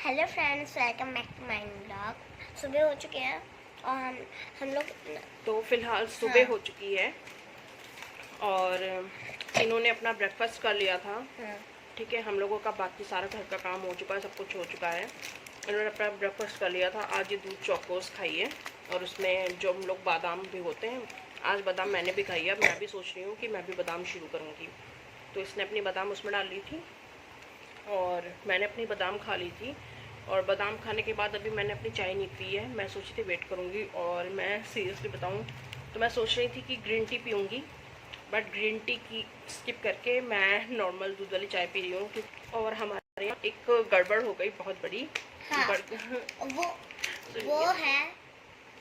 Hello friends, welcome back to my blog. सुबह हो चुके हैं और हम लोग तो फिलहाल सुबह हो चुकी है और इन्होंने अपना ब्रेकफास्ट कर लिया था। ठीक है, हम लोगों का बाकी सारा घर का काम हो चुका है, सब कुछ हो चुका है। इन्होंने अपना ब्रेकफास्ट कर लिया था। आज ये दूध चौकोस खाई है और उसमें जो हम लोग बादाम भी होते हैं, आज बादाम मैंने भी खाई है। अब मैं भी सोच रही हूँ कि मैं भी बादाम शुरू करूँगी। तो इसने अपनी बादाम उसमें डाल ली थी और मैंने अपनी बादाम खा ली थी। और बादाम खाने के बाद अभी मैंने अपनी चाय नहीं पी है। मैं सोची थी वेट करूँगी और मैं सीरियसली बताऊँ तो मैं सोच रही थी कि ग्रीन टी पीऊँगी, बट ग्रीन टी की स्किप करके मैं नॉर्मल दूध वाली चाय पी रही हूँ। और हमारे यहाँ एक गड़बड़ हो गई बहुत बड़ी। हाँ, वो है,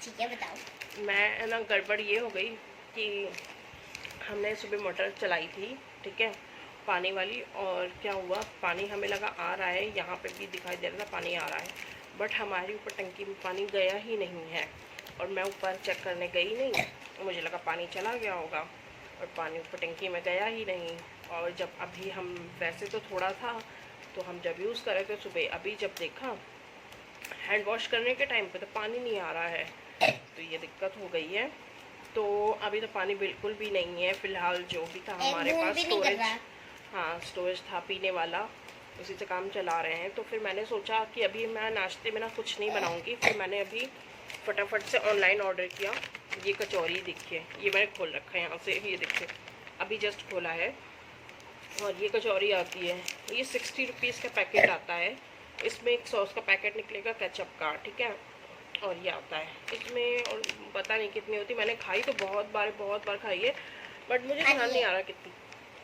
ठीक है बताओ। मैं ना गड़बड़ ये हो गई कि हमने सुबह मोटर चलाई थी, ठीक है, पानी वाली। और क्या हुआ, पानी हमें लगा आ रहा है, यहाँ पे भी दिखाई दे रहा था पानी आ रहा है, बट हमारी ऊपर टंकी में पानी गया ही नहीं है। और मैं ऊपर चेक करने गई नहीं, मुझे लगा पानी चला गया होगा, और पानी ऊपर टंकी में गया ही नहीं। और जब अभी हम वैसे तो थोड़ा था, तो हम जब यूज़ कर रहे थे सुबह, अभी जब देखा हैंड वॉश करने के टाइम पे तो पानी नहीं आ रहा है, तो ये दिक्कत हो गई है। तो अभी तो पानी बिल्कुल भी नहीं है फ़िलहाल। जो भी था हमारे पास स्टोरेज, हाँ स्टोरेज था पीने वाला, उसी से काम चला रहे हैं। तो फिर मैंने सोचा कि अभी मैं नाश्ते में ना कुछ नहीं बनाऊंगी। फिर मैंने अभी फटाफट से ऑनलाइन ऑर्डर किया। ये कचौरी देखिए, ये मैंने खोल रखा है यहाँ से, ये देखिए अभी जस्ट खोला है। और ये कचौरी आती है, ये 60 रुपीज़ का पैकेट आता है। इसमें एक सॉस का पैकेट निकलेगा केचप का, ठीक है। और ये आता है इसमें, और पता नहीं कितनी होती। मैंने खाई तो बहुत बार खाई है, बट मुझे ध्यान नहीं आ रहा कितनी।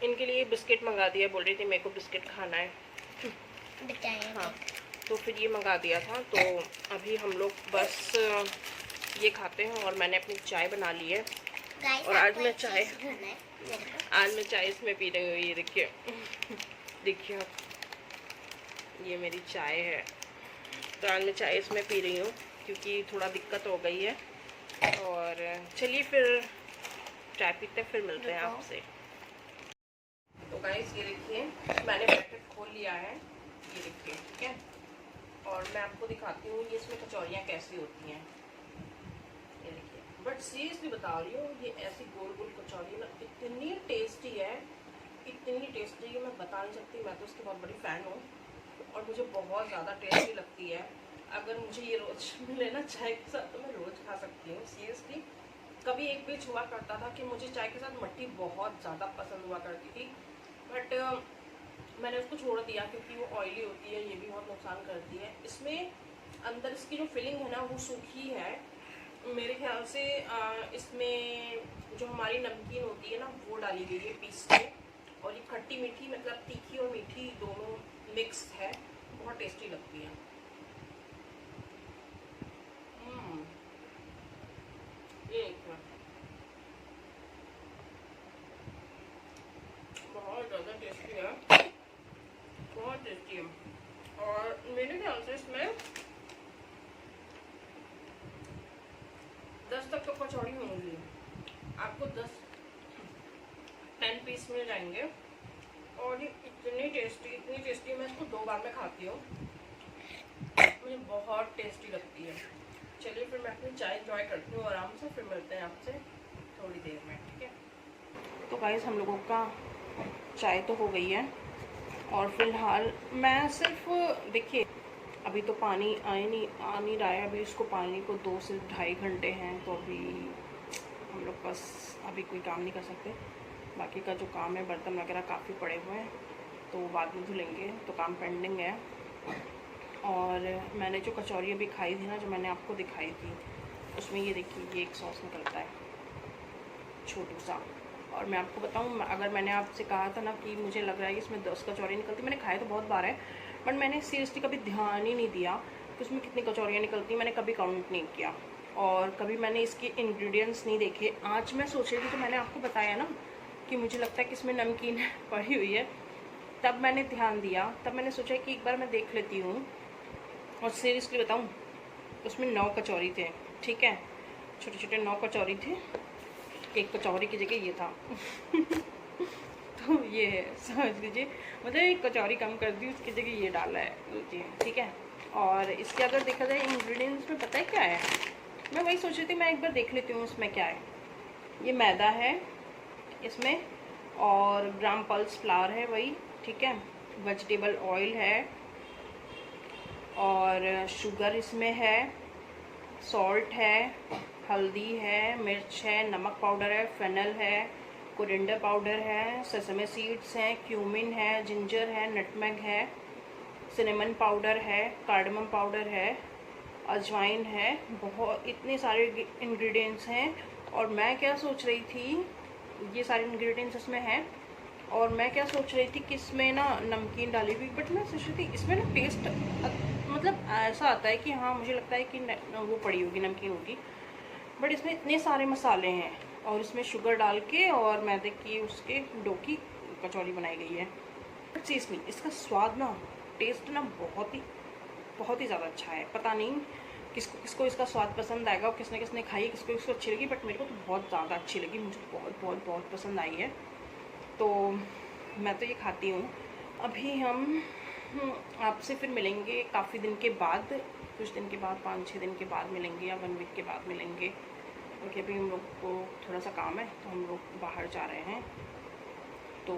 इनके लिए बिस्किट मंगा दिया, बोल रही थी मेरे को बिस्किट खाना है। हाँ, तो फिर ये मंगा दिया था। तो अभी हम लोग बस ये खाते हैं और मैंने अपनी चाय बना ली है। और आज मैं चाय इसमें पी रही हूँ, ये देखिए देखिए आप, ये मेरी चाय है। तो आज मैं चाय इसमें पी रही हूँ क्योंकि थोड़ा दिक्कत हो गई है। और चलिए फिर चाय पीते फिर मिलते हैं आपसे। तो गाइस ये देखिए मैंने पैकेट खोल लिया है, ये देखिए, ठीक है। और मैं आपको दिखाती हूँ ये इसमें कचौरियाँ कैसी होती हैं, ये देखिए। बट सीरियसली बता रही हूँ, ये ऐसी गोल गोल कचौरी ना इतनी टेस्टी है, इतनी टेस्टी है मैं बता नहीं सकती। मैं तो उसकी बहुत बड़ी फ़ैन हूँ और मुझे बहुत ज़्यादा टेस्टी लगती है। अगर मुझे ये रोज़ मिले ना चाय के साथ तो मैं रोज़ खा सकती हूँ सीरियसली। कभी एक बीच हुआ करता था कि मुझे चाय के साथ मट्ठी बहुत ज़्यादा पसंद हुआ करती थी, बट मैंने उसको छोड़ दिया क्योंकि वो ऑयली होती है, ये भी बहुत नुकसान करती है। इसमें अंदर इसकी जो फिलिंग है ना वो सूखी है मेरे ख्याल से। इसमें जो हमारी नमकीन होती है ना वो डाली गई है पीस के, और ये खट्टी मीठी, मतलब तीखी और मीठी दोनों मिक्स है, बहुत टेस्टी लगती है। बहुत ज़्यादा टेस्टी है, बहुत टेस्टी है। और मेरे ख्याल से इसमें 10 तक तो कचौड़ी होंगी, आपको 10 पीस मिल जाएंगे। और ये इतनी टेस्टी मैं इसको 2 बार में खाती हूँ, मुझे बहुत टेस्टी लगती है। चलिए फिर मैं अपनी चाय एंजॉय करती हूँ आराम से, फिर मिलते हैं आपसे थोड़ी देर में, ठीक है। तो गाइस हम लोगों का चाय तो हो गई है और फिलहाल मैं सिर्फ देखिए अभी तो पानी आ नहीं रहा है। अभी इसको पानी को 2 से 2.5 घंटे हैं, तो अभी हम लोग बस अभी कोई काम नहीं कर सकते। बाकी का जो काम है, बर्तन वगैरह काफ़ी पड़े हुए हैं, तो बाद में धुलेंगे, तो काम पेंडिंग है। और मैंने जो कचौरी अभी खाई थी ना, जो मैंने आपको दिखाई थी, उसमें ये देखिए ये एक सॉस निकलता है छोटू सा। और मैं आपको बताऊं, अगर मैंने आपसे कहा था ना कि मुझे लग रहा है कि इसमें 10 कचौरी निकलती, मैंने खाए तो बहुत बार है, बट मैंने सीरियसली कभी ध्यान ही नहीं दिया कि उसमें कितनी कचौरियाँ निकलती, मैंने कभी काउंट नहीं किया और कभी मैंने इसके इंग्रेडिएंट्स नहीं देखे। आज मैं सोच रही थी, तो मैंने आपको बताया ना कि मुझे लगता है कि इसमें नमकीन पड़ी हुई है, तब मैंने ध्यान दिया, तब मैंने सोचा कि एक बार मैं देख लेती हूँ। और सीरियसली बताऊँ, उसमें 9 कचौरी थे, ठीक है, छोटे छोटे 9 कचौरी थे। एक कचौरी की जगह ये था तो ये समझ लीजिए, मतलब एक कचौरी कम कर दी, उसकी जगह ये डाला है, ठीक है। और इसके अगर देखा जाए इंग्रेडिएंट्स में पता है क्या है, मैं वही सोच रही थी मैं एक बार देख लेती हूँ इसमें क्या है। ये मैदा है इसमें, और ग्राम पल्स फ्लावर है वही, ठीक है, वेजिटेबल ऑयल है, और शुगर इसमें है, सॉल्ट है, हल्दी है, मिर्च है, नमक पाउडर है, फेनल है, कोरिएंडर पाउडर है, सेसमे सीड्स हैं, क्यूमिन है, जिंजर है, नटमेग है, सिनेमन पाउडर है, कार्डमम पाउडर है, अजवाइन है। बहुत इतने सारे इंग्रेडिएंट्स हैं। और मैं क्या सोच रही थी, ये सारे इंग्रेडिएंट्स इसमें हैं, और मैं क्या सोच रही थी कि इसमें ना नमकीन डाली हुई, बट मैं सोच रही थी इसमें ना टेस्ट मतलब ऐसा आता है कि हाँ मुझे लगता है कि वो पड़ी होगी, नमकीन होगी, बट इसमें इतने सारे मसाले हैं और इसमें शुगर डाल के और मैदे की उसके डो की कचौड़ी बनाई गई है। चीज़ नहीं, इसका स्वाद ना, टेस्ट ना बहुत ही ज़्यादा अच्छा है। पता नहीं किसको किसको इसका स्वाद पसंद आएगा और किसने किसने खाई है, किसको किसको अच्छी लगी, बट मेरे को तो बहुत ज़्यादा अच्छी लगी, मुझे बहुत बहुत बहुत पसंद आई है। तो मैं तो ये खाती हूँ। अभी हम आपसे फिर मिलेंगे काफ़ी दिन के बाद, कुछ दिन के बाद, 5-6 दिन के बाद मिलेंगे या 1 वीक के बाद मिलेंगे, क्योंकि अभी हम लोग को थोड़ा सा काम है तो हम लोग बाहर जा रहे हैं। तो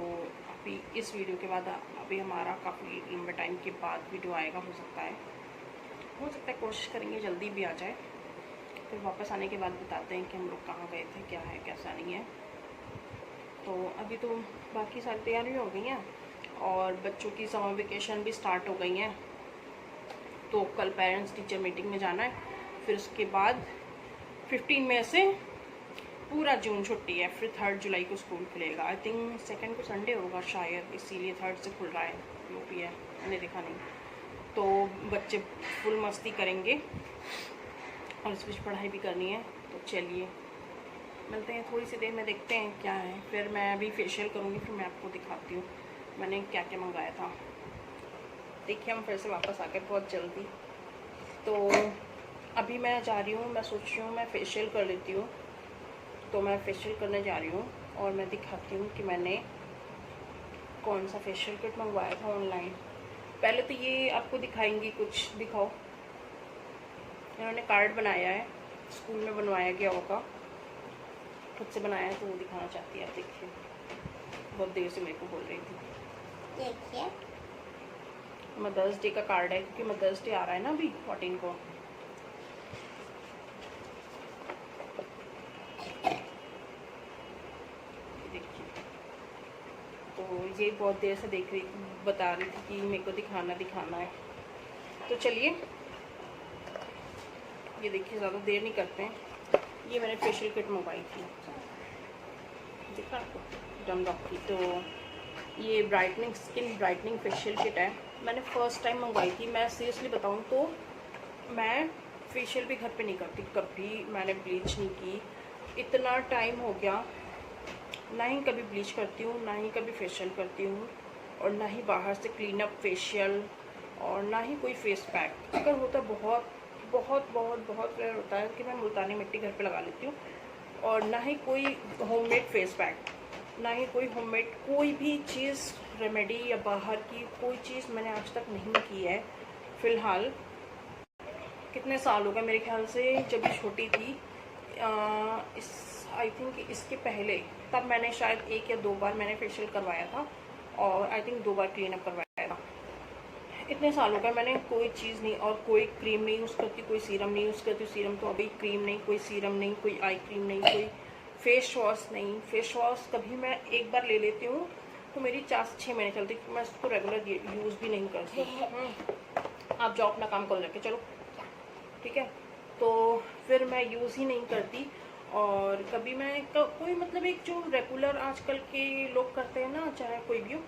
अभी इस वीडियो के बाद अभी हमारा काफ़ी लंबे टाइम के बाद वीडियो आएगा, हो सकता है कोशिश करेंगे जल्दी भी आ जाए। फिर वापस आने के बाद बताते हैं कि हम लोग कहाँ गए थे, क्या है कैसा नहीं है। तो अभी तो बाकी सारी तैयारी हो गई हैं और बच्चों की समर वेकेशन भी स्टार्ट हो गई हैं। तो कल पेरेंट्स टीचर मीटिंग में जाना है, फिर उसके बाद 15 मई से पूरा जून छुट्टी है, फिर 3 जुलाई को स्कूल खुलेगा। आई थिंक 2 को संडे होगा शायद, इसीलिए 3 से खुल रहा है, जो भी है मैंने देखा नहीं। तो बच्चे फुल मस्ती करेंगे और इस बीच पढ़ाई भी करनी है। तो चलिए मिलते हैं थोड़ी सी देर में, देखते हैं क्या है। फिर मैं अभी फेशियल करूँगी, फिर मैं आपको दिखाती हूँ मैंने क्या क्या मंगाया था। देखिए हम फिर से वापस आ गए बहुत जल्दी। तो अभी मैं जा रही हूँ, मैं सोच रही हूँ मैं फेशियल कर लेती हूँ। तो मैं फेशियल करने जा रही हूँ और मैं दिखाती हूँ कि मैंने कौन सा फेशियल किट मंगवाया था ऑनलाइन। पहले तो ये आपको दिखाएंगी, कुछ दिखाओ। इन्होंने कार्ड बनाया है, स्कूल में बनवाया गया होगा, खुद से बनाया है, तो वो दिखाना चाहती है। आप देखिए, बहुत देर से मेरे को बोल रही थी। देखिए मदर्स डे का कार्ड है, क्योंकि मदर्स डे आ रहा है ना अभी 14 को। देखिए, तो ये बहुत देर से देख रही, बता रही थी कि मेरे को दिखाना है। तो चलिए ये देखिए, ज़्यादा देर नहीं करते हैं। ये मैंने फेशियल किट मंगवाई थी, देखा आपको, डमडॉक की। तो ये brightening, skin brightening facial kit है। मैंने फ़र्स्ट टाइम मंगवाई थी। मैं सीरियसली बताऊँ तो मैं फेशियल भी घर पे नहीं करती, कभी मैंने ब्लीच नहीं की। इतना टाइम हो गया, ना ही कभी ब्लीच करती हूँ, ना ही कभी फेशियल करती हूँ, और ना ही बाहर से क्लीन अप फेशियल, और ना ही कोई फेस पैक। अगर होता बहुत बहुत बहुत बहुत रेयर होता है कि मैं मुल्तानी मिट्टी घर पे लगा लेती हूँ, और ना ही कोई होममेड फेस पैक, ना ही कोई होममेड कोई भी चीज़, रेमेडी या बाहर की कोई चीज़ मैंने आज तक नहीं की है फ़िलहाल। कितने साल हो गए मेरे ख्याल से, जब भी छोटी थी, आई थिंक इसके पहले, तब मैंने शायद 1 या 2 बार मैंने फेशियल करवाया था, और I think 2 bar clean up करवाया था। इतने साल हो गए मैंने कोई चीज़ नहीं, और कोई क्रीम नहीं यूज़ करती, कोई सीरम नहीं यूज़ करती। सीरम तो अभी, क्रीम नहीं, कोई सीरम नहीं, कोई आई क्रीम नहीं, कोई फेस वॉश नहीं। फेस वॉश कभी मैं एक बार ले लेती हूँ तो मेरी 4 से 6 महीने चलती, मैं उसको रेगुलर यूज़ भी नहीं करती। आप जाओ अपना काम कर, जाके चलो, ठीक है। तो फिर मैं यूज़ ही नहीं करती। और कभी मैं कोई मतलब एक जो रेगुलर आजकल के लोग करते हैं ना, चाहे कोई भी हो,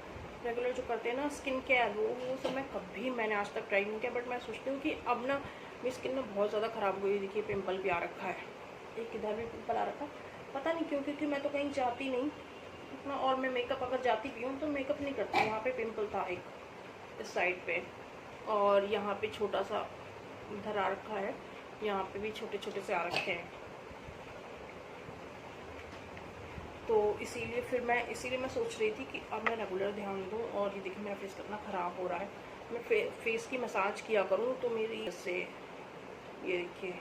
रेगुलर जो करते हैं ना स्किन केयर, वो सब मैंने आज तक ट्राई नहीं किया। बट मैं सोचती हूँ कि अब ना मेरी स्किन में बहुत ज़्यादा ख़राब हुई। देखिए पिंपल भी आ रखा है, एक इधर भी पिंपल आ रखा, पता नहीं क्यों, क्योंकि मैं तो कहीं जाती नहीं इतना, और मैं मेकअप अगर जाती भी हूँ तो मेकअप नहीं करती। यहाँ पे पिंपल था एक इस साइड पे, और यहाँ पे छोटा सा इधर आ रखा है, यहाँ पे भी छोटे छोटे से आ रखे हैं। तो इसीलिए मैं सोच रही थी कि अब मैं रेगुलर ध्यान दूँ। और ये देखिए मेरा फेस कितना ख़राब हो रहा है। मैं फेस की मसाज किया करूँ तो मेरी से ये देखिए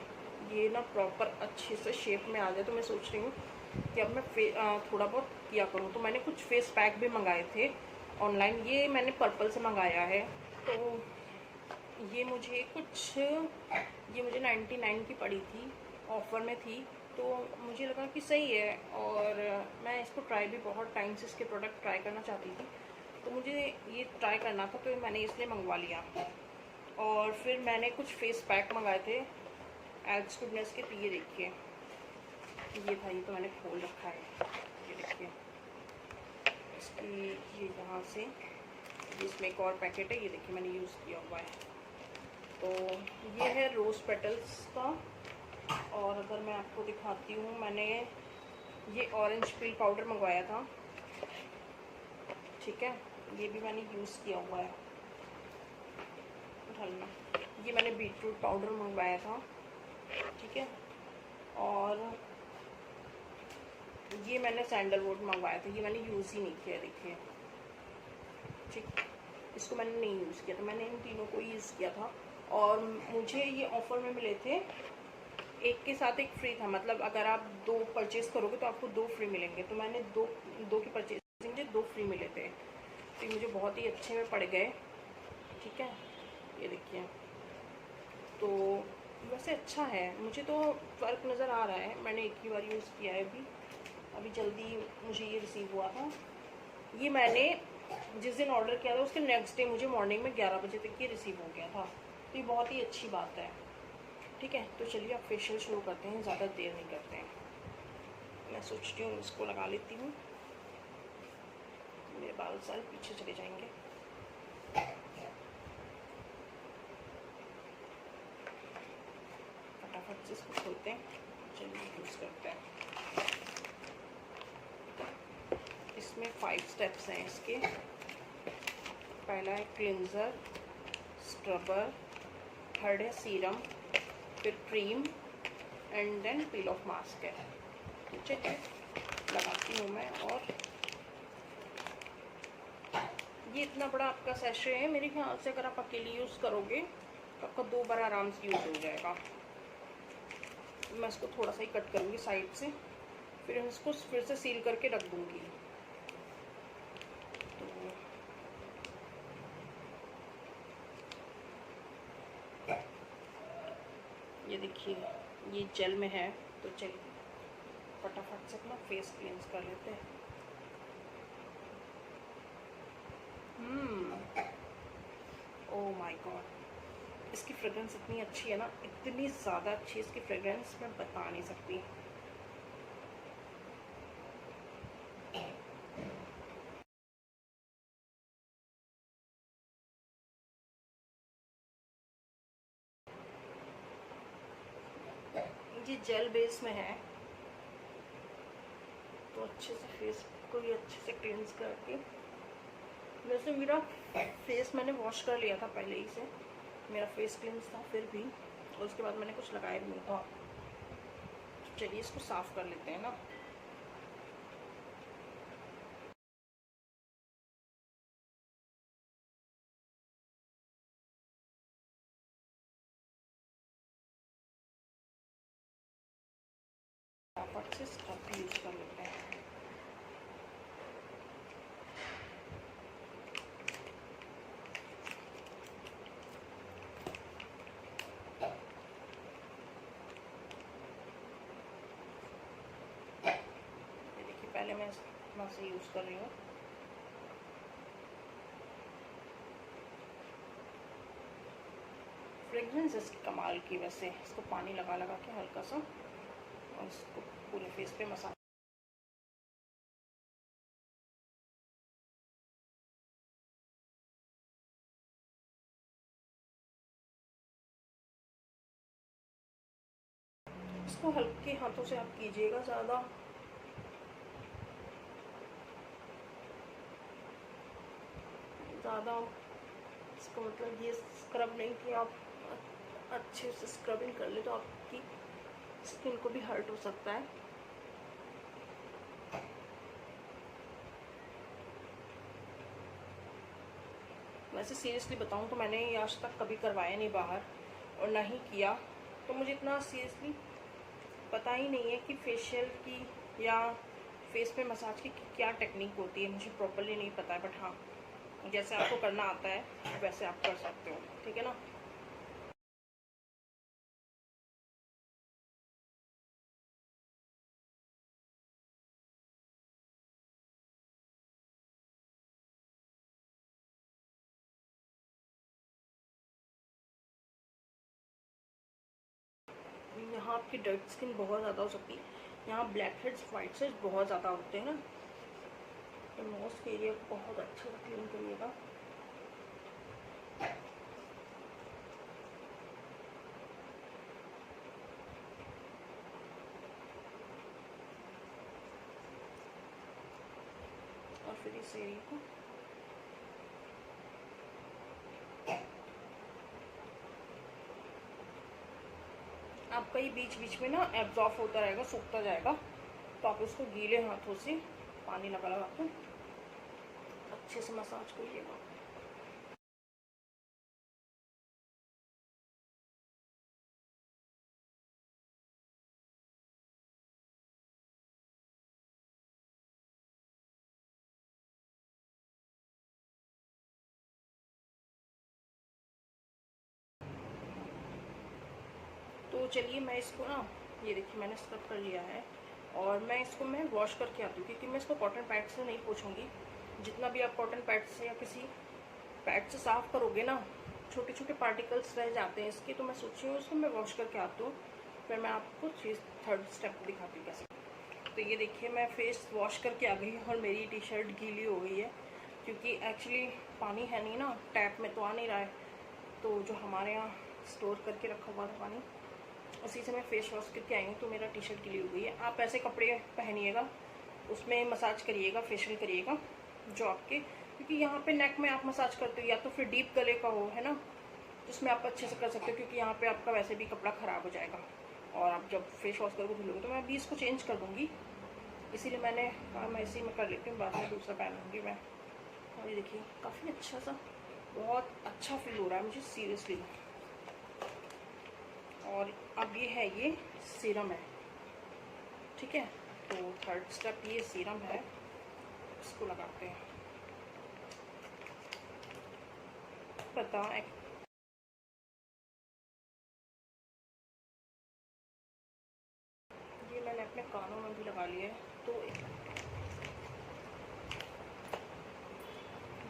ये ना प्रॉपर अच्छे से शेप में आ जाए। तो मैं सोच रही हूँ कि अब मैं थोड़ा बहुत किया करूँ। तो मैंने कुछ फेस पैक भी मंगाए थे ऑनलाइन, ये मैंने पर्पल से मंगाया है। तो ये मुझे 99 की पड़ी थी, ऑफ़र में थी, तो मुझे लगा कि सही है। और मैं इसको ट्राई भी बहुत टाइम से इसके प्रोडक्ट ट्राई करना चाहती थी, तो मुझे ये ट्राई करना था, तो मैंने इसलिए मंगवा लिया। और फिर मैंने कुछ फेस पैक मंगाए थे एल्स गुडनेस के। तो ये देखिए ये था, ये तो मैंने खोल रखा है। ये देखिए इसकी ये यहाँ से इसमें एक और पैकेट है, ये देखिए मैंने यूज़ किया हुआ है। तो ये है रोज़ पेटल्स का। और अगर मैं आपको दिखाती हूँ, मैंने ये ऑरेंज पील पाउडर मंगवाया था, ठीक है, ये भी मैंने यूज़ किया हुआ है। ये मैंने बीटरूट पाउडर मंगवाया था, ठीक है। और ये मैंने सैंडलवुड मंगवाया था, ये मैंने यूज़ ही नहीं किया, देखिए, ठीक, इसको मैंने नहीं यूज़ किया था, मैंने इन तीनों को यूज़ किया था। और मुझे ये ऑफ़र में मिले थे, एक के साथ एक फ्री था, मतलब अगर आप 2 परचेज़ करोगे तो आपको 2 फ्री मिलेंगे। तो मैंने दो की परचेज़ मुझे 2 फ्री मिले थे, तो मुझे बहुत ही अच्छे में पड़ गए, ठीक है। ये देखिए, तो वैसे अच्छा है, मुझे तो फ़र्क नज़र आ रहा है। मैंने एक ही बार यूज़ किया है अभी जल्दी मुझे ये रिसीव हुआ था। ये मैंने जिस दिन ऑर्डर किया था उसके नेक्स्ट डे मुझे मॉर्निंग में 11 बजे तक ये रिसीव हो गया था, तो ये बहुत ही अच्छी बात है, ठीक है। तो चलिए अब फेशियल शुरू करते हैं, ज़्यादा देर नहीं करते हैं। मैं सोचती हूँ इसको लगा लेती हूँ, मेरे बाल सारे पीछे चले जाएंगे। फटाफट से इसको खोलते हैं, चलिए यूज़ करते हैं। इसमें 5 स्टेप्स हैं इसके। पहला है क्लिंजर, स्क्रबर, थर्ड है सीरम, फिर cream, and then peel off mask है, ठीक है। लगाती हूँ मैं। और ये इतना बड़ा आपका सैशे है, मेरे ख्याल से अगर आप अकेले यूज़ करोगे तो आपका 2 बार आराम से यूज़ हो जाएगा। मैं इसको थोड़ा सा ही कट करूँगी साइड से, फिर इसको फिर से सील करके रख दूँगी। तो ये देखिए ये जेल में है, तो चलिए फटाफट से अपना फेस क्लींस कर लेते हैं। ओह माय गॉड, इसकी फ्रेगरेंस इतनी अच्छी है ना, इतनी ज़्यादा अच्छी इसकी फ्रेगरेंस, मैं बता नहीं सकती। ये जेल बेस में है, तो अच्छे से फेस को ये अच्छे से क्लींस करके, वैसे मेरा फेस मैंने वॉश कर लिया था पहले ही से, मेरा फेस क्लींस था, फिर भी और उसके बाद मैंने कुछ लगाया भी नहीं था। तो चलिए इसको साफ़ कर लेते हैं ना। फटाफट से स्क्रब भी यूज़ कर लेते हैं। ये देखिए पहले मैं इतना से यूज़ कर रही हूँ। फ्रेगरेंस इसकी कमाल की, वैसे इसको पानी लगा लगा के हल्का सा और इसको पूरे फेस पे मसाज। इसको हल्के हाथों से आप कीजिएगा, ज़्यादा इसको मतलब ये स्क्रब नहीं कि आप अच्छे से स्क्रबिंग कर ले तो आपकी स्किन को भी हर्ट हो सकता है। वैसे सीरियसली बताऊँ तो मैंने ये आज तक कभी करवाया नहीं बाहर, और ना ही किया, तो मुझे इतना सीरियसली पता ही नहीं है कि फेशियल की या फेस पे मसाज की क्या टेक्निक होती है, मुझे प्रॉपरली नहीं पता है। बट हाँ, जैसे आपको करना आता है वैसे आप कर सकते हो, ठीक है ना। यहाँ आपकी डेड स्किन बहुत ज़्यादा हो सकती है, यहाँ ब्लैक हेड्स वाइट हेड्स बहुत ज़्यादा होते हैं ना, तो नोज के एरिया को बहुत अच्छे से क्लीन करिएगा। और फिर इस एरिया को आपका ये बीच बीच में ना एब्जॉर्ब होता रहेगा, सूखता जाएगा, तो आप इसको गीले हाथों से पानी लगा लगा के अच्छे से मसाज करिएगा। तो चलिए मैं इसको ना, ये देखिए मैंने स्क्रब कर लिया है, और मैं इसको वॉश करके आती हूँ, क्योंकि मैं इसको कॉटन पैड से नहीं पोंछूंगी। जितना भी आप कॉटन पैड से या किसी पैड से साफ़ करोगे ना, छोटे छोटे पार्टिकल्स रह जाते हैं इसके, तो मैं सोची हूँ इसको मैं वॉश करके आती हूँ, फिर मैं आपको थर्ड स्टेप दिखाती हूँ कैसे। तो ये देखिए मैं फेस वॉश करके आ गई और मेरी टी शर्ट गीली हो गई है, क्योंकि एक्चुअली पानी है नहीं ना, टैप में तो आ नहीं रहा है, तो जो हमारे यहाँ स्टोर करके रखा हुआ था पानी, उसी से मैं फेस वॉश करके आई हूँ, तो मेरा टी शर्ट गीली हो गई है। आप ऐसे कपड़े पहनिएगा, उसमें मसाज करिएगा, फेशियल करिएगा जो आपके, क्योंकि यहाँ पे नेक में आप मसाज करते हो, या तो फिर डीप गले का हो, है ना, जिसमें आप अच्छे से कर सकते हो, क्योंकि यहाँ पे आपका वैसे भी कपड़ा ख़राब हो जाएगा, और आप जब फेस वॉश करके धुलोगे, तो मैं अभी इसको चेंज कर दूँगी, इसीलिए मैंने कहा मैं इसी में कर लेती हूँ, बाद में दूसरा पहन लूँगी मैं। और ये देखिए काफ़ी अच्छा सा, बहुत अच्छा फील हो रहा है मुझे सीरियसली। और अब ये है, ये सीरम है, ठीक है। तो थर्ड स्टेप ये सीरम है, इसको लगाते हैं। पता है ये मैंने अपने कानों में भी लगा लिया है, तो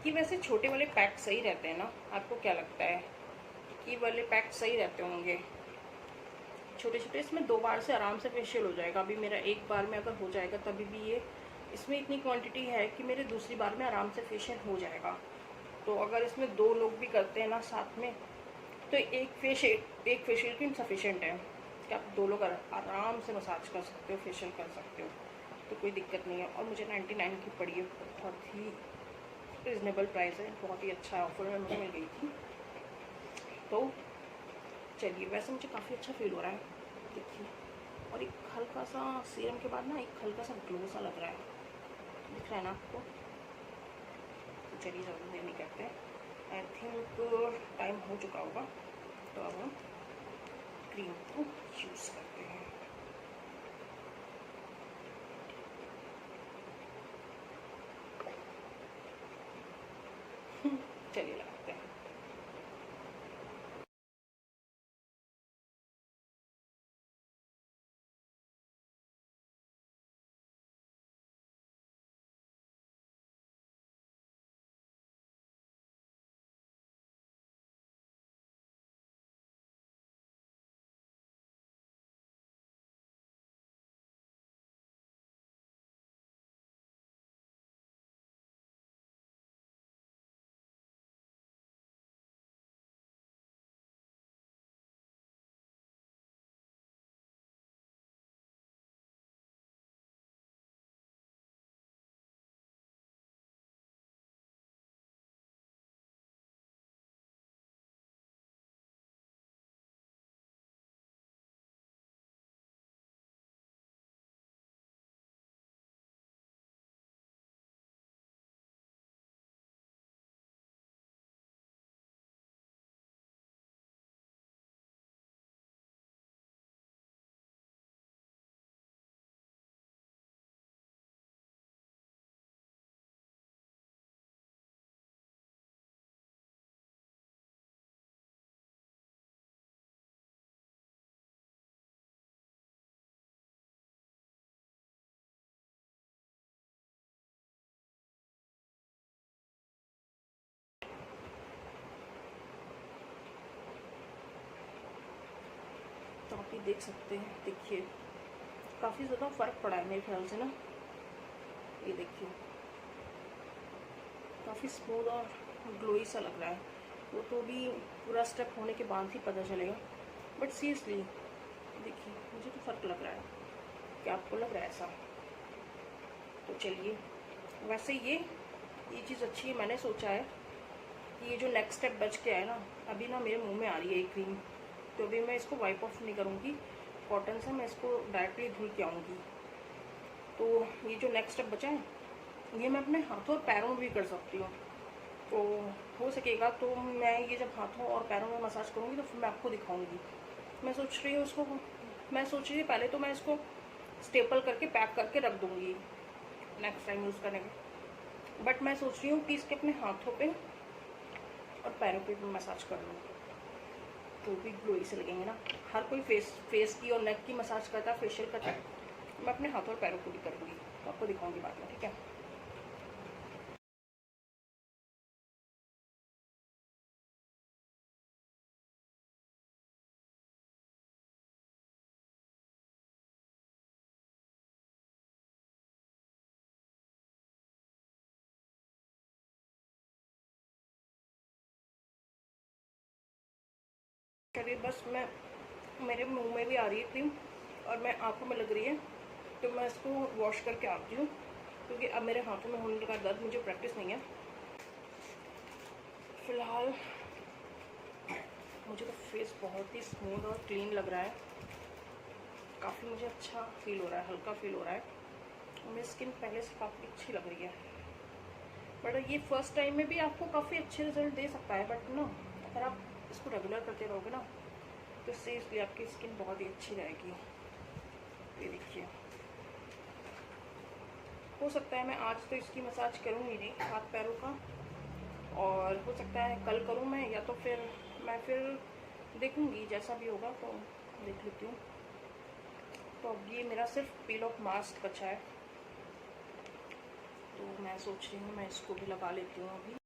ये वैसे छोटे वाले पैक सही रहते हैं ना, आपको क्या लगता है कि वाले पैक सही रहते होंगे? छोटे छोटे, इसमें 2 बार से आराम से फेशियल हो जाएगा। अभी मेरा 1 बार में अगर हो जाएगा तभी भी ये, इसमें इतनी क्वांटिटी है कि मेरे दूसरी बार में आराम से फेशियल हो जाएगा। तो अगर इसमें 2 लोग भी करते हैं ना साथ में, तो एक फेशियल की इनसफिशेंट है कि आप 2 लोग आराम से मसाज कर सकते हो, फेशियल कर सकते हो, तो कोई दिक्कत नहीं है। और मुझे 99 की पड़ी है, बहुत ही रिजनेबल प्राइस है, बहुत ही अच्छा ऑफर में मुझे मिल गई थी। तो चलिए, वैसे मुझे काफ़ी अच्छा फील हो रहा है, देखिए। और एक हल्का सा सीरम के बाद ना एक हल्का सा ग्लो सा लग रहा है, दिख रहा है ना आपको? तो चलिए जल्दी देर नहीं करते, आई थिंक टाइम हो चुका होगा, तो अब हम क्रीम को यूज़ करते हैं। चलिए लगाते हैं। तो आप ये देख सकते हैं, देखिए काफ़ी ज़्यादा फ़र्क पड़ा है मेरे ख्याल से ना। ये देखिए काफ़ी स्मूथ और ग्लोई सा लग रहा है। वो तो भी पूरा स्टेप होने के बाद ही पता चलेगा, बट सीरियसली देखिए मुझे तो फ़र्क लग रहा है। क्या आपको लग रहा है ऐसा? तो चलिए, वैसे ये चीज़ अच्छी है। मैंने सोचा है कि ये जो नेक्स्ट स्टेप बच के है ना, अभी ना मेरे मुंह में आ रही है ये क्रीम, तो अभी मैं इसको वाइप ऑफ नहीं करूँगी कॉटन से, मैं इसको डायरेक्टली धुल के आऊँगी। तो ये जो नेक्स्ट स्टेप बचा है ये मैं अपने हाथों और पैरों में भी कर सकती हूँ। तो हो सकेगा तो मैं ये जब हाथों और पैरों में मसाज करूँगी तो फिर मैं आपको दिखाऊँगी। मैं सोच रही हूँ पहले तो मैं इसको स्टेपल करके पैक करके रख दूँगी नेक्स्ट टाइम यूज़ करने में, बट मैं सोच रही हूँ कि इसके अपने हाथों पे और पैरों पे भी मसाज कर लूँ तो भी ग्लोई से लगेंगे ना। हर कोई फेस की और नेक की मसाज करता है, फेशियल करता है, मैं अपने हाथों और पैरों को भी करूँगी, तो आपको दिखाऊँगी बाद में, ठीक है। चलिए बस मेरे मुंह में भी आ रही है क्रीम और मैं आंखों में लग रही है, तो मैं इसको वॉश करके आती हूँ क्योंकि अब मेरे हाथों में होने का दर्द मुझे प्रैक्टिस नहीं है। फ़िलहाल मुझे तो फेस बहुत ही स्मूथ और क्लीन लग रहा है, काफ़ी मुझे अच्छा फील हो रहा है, हल्का फील हो रहा है। मेरी स्किन पहले से काफ़ी अच्छी लग रही है, बट ये फर्स्ट टाइम में भी आपको काफ़ी अच्छे रिजल्ट दे सकता है, बट ना अगर आप इसको रेगुलर करते रहोगे ना तो इससे इसलिए आपकी स्किन बहुत ही अच्छी रहेगी। ये देखिए, हो सकता है मैं आज तो इसकी मसाज करूँगी नहीं हाथ पैरों का, और हो सकता है कल करूँ मैं, या तो फिर मैं देखूँगी जैसा भी होगा तो देख लेती हूँ। तो अब ये मेरा सिर्फ पील ऑफ मास्क बचा है, तो मैं सोच रही हूँ मैं इसको भी लगा लेती हूँ अभी।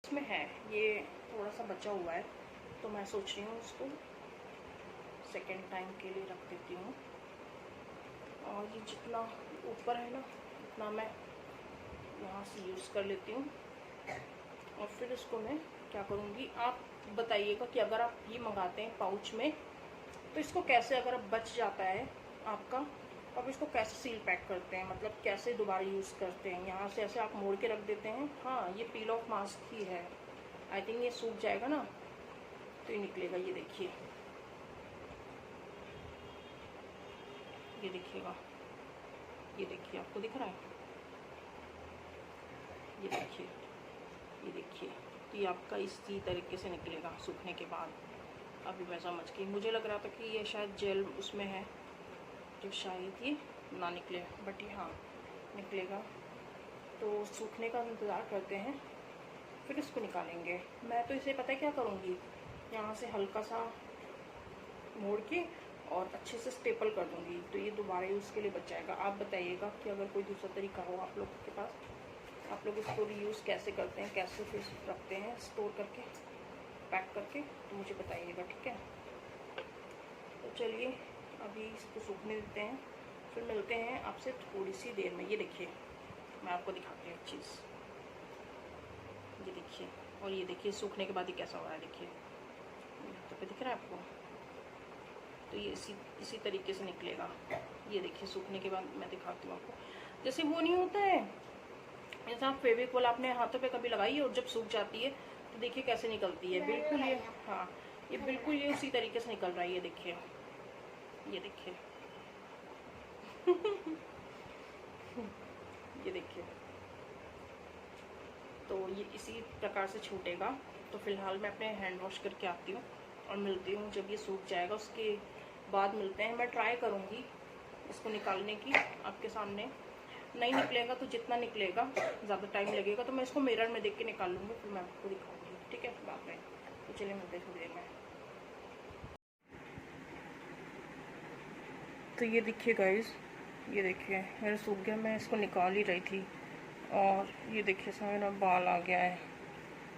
इसमें है ये थोड़ा सा बचा हुआ है, तो मैं सोच रही हूँ इसको सेकेंड टाइम के लिए रख देती हूँ, और ये जितना ऊपर है ना उतना मैं यहाँ से यूज़ कर लेती हूँ। और फिर इसको मैं क्या करूँगी, आप बताइएगा कि अगर आप ये मंगाते हैं पाउच में तो इसको कैसे, अगर बच जाता है आपका तो आप इसको कैसे सील पैक करते हैं, मतलब कैसे दोबारा यूज़ करते हैं? यहाँ से ऐसे आप मोड़ के रख देते हैं। हाँ, ये पील ऑफ मास्क ही है, आई थिंक ये सूख जाएगा ना तो ये निकलेगा। ये देखिए, ये देखिएगा, ये देखिए, आपको दिख रहा है? ये देखिए, ये देखिए, तो ये आपका इसी तरीके से निकलेगा सूखने के बाद। अभी मैं समझ गई, मुझे लग रहा था कि ये शायद जेल उसमें है तो शायद ये ना निकले, बट ये हाँ निकलेगा। तो सूखने का इंतज़ार करते हैं, फिर इसको निकालेंगे। मैं तो इसे पता है क्या करूँगी, यहाँ से हल्का सा मोड़ के और अच्छे से स्टेपल कर दूँगी, तो ये दोबारा यूज़ के लिए बच जाएगा। आप बताइएगा कि अगर कोई दूसरा तरीका हो आप लोगों के पास, आप लोग इसको रीयूज़ कैसे करते हैं, कैसे फिर रखते हैं स्टोर करके, पैक करके, तो मुझे बताइएगा, ठीक है। तो चलिए अभी इसको सूखने देते हैं, फिर मिलते हैं आपसे थोड़ी सी देर में। ये देखिए, मैं आपको दिखाती हूँ एक चीज़, ये देखिए, और ये देखिए सूखने के बाद ये कैसा हो रहा है, देखिए तो पे दिख रहा है आपको। तो ये इसी तरीके से निकलेगा। ये देखिए सूखने के बाद मैं दिखाती हूँ आपको, जैसे वो नहीं होता है जैसे आप फेविकोल आपने हाथों पे कभी लगाई है और जब सूख जाती है तो देखिए कैसे निकलती है, बिल्कुल ये, हाँ ये बिल्कुल ये उसी तरीके से निकल रहा है। ये देखिए, ये देखिए ये देखिए, तो ये इसी प्रकार से छूटेगा। तो फिलहाल मैं अपने हैंड वॉश करके आती हूँ और मिलती हूँ जब ये सूख जाएगा, उसके बाद मिलते हैं। मैं ट्राई करूँगी इसको निकालने की आपके सामने, नहीं निकलेगा तो जितना निकलेगा, ज़्यादा टाइम लगेगा तो मैं इसको मिरर में देख के निकाल लूँगी, फिर मैं आपको दिखाऊँगी, ठीक है बाद में। तो चलिए मिलते हैं थोड़ी देर में। तो ये देखिए गाइस, ये देखिए मेरा सूख गया, मैं इसको निकाल ही रही थी और ये देखिए इसमें मेरा बाल आ गया है।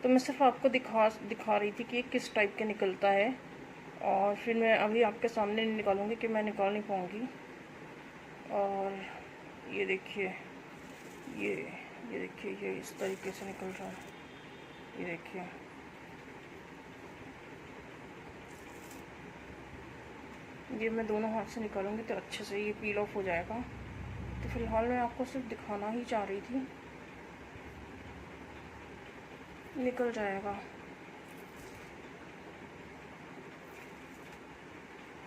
तो मैं सिर्फ आपको दिखा रही थी कि ये किस टाइप के निकलता है, और फिर मैं अभी आपके सामने नहीं निकालूंगी कि मैं निकाल नहीं पाऊँगी। और ये देखिए ये देखिए ये इस तरीके से निकल रहा है, ये देखिए। ये मैं दोनों हाथ से निकालूंगी तो अच्छे से ये पील ऑफ हो जाएगा। तो फिलहाल मैं आपको सिर्फ दिखाना ही चाह रही थी, निकल जाएगा।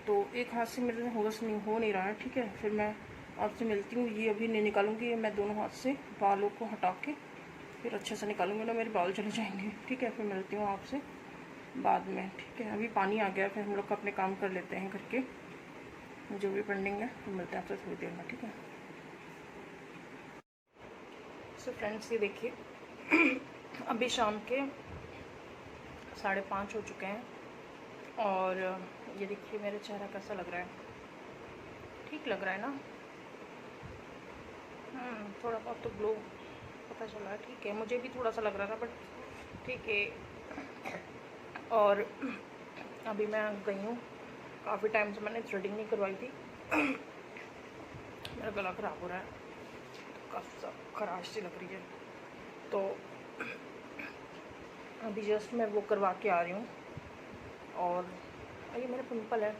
तो एक हाथ से मेरे हो नहीं रहा है, ठीक है। फिर मैं आपसे मिलती हूँ। ये अभी नहीं निकालूंगी, ये मैं दोनों हाथ से बालों को हटा के फिर अच्छे से निकालूंगी, ना मेरे बाल चले जाएंगे, ठीक है। फिर मिलती हूँ आपसे बाद में, ठीक है। अभी पानी आ गया, फिर हम लोग अपने काम कर लेते हैं करके, जो भी पेंडिंग है। फिर मिलते हैं आपसे थोड़ी देर में, ठीक है। सो फ्रेंड्स ये देखिए अभी शाम के 5:30 हो चुके हैं और ये देखिए मेरा चेहरा कैसा लग रहा है, ठीक लग रहा है ना। थोड़ा बहुत तो ग्लो पता चला है, ठीक है। मुझे भी थोड़ा सा लग रहा था बट ठीक है। और अभी मैं गई हूँ, काफ़ी टाइम से मैंने थ्रेडिंग नहीं करवाई थी। मेरा गला ख़राब हो रहा है, तो काफ़ी खराश सी लग रही है। तो अभी जस्ट मैं वो करवा के आ रही हूँ। और ये मेरा पिंपल है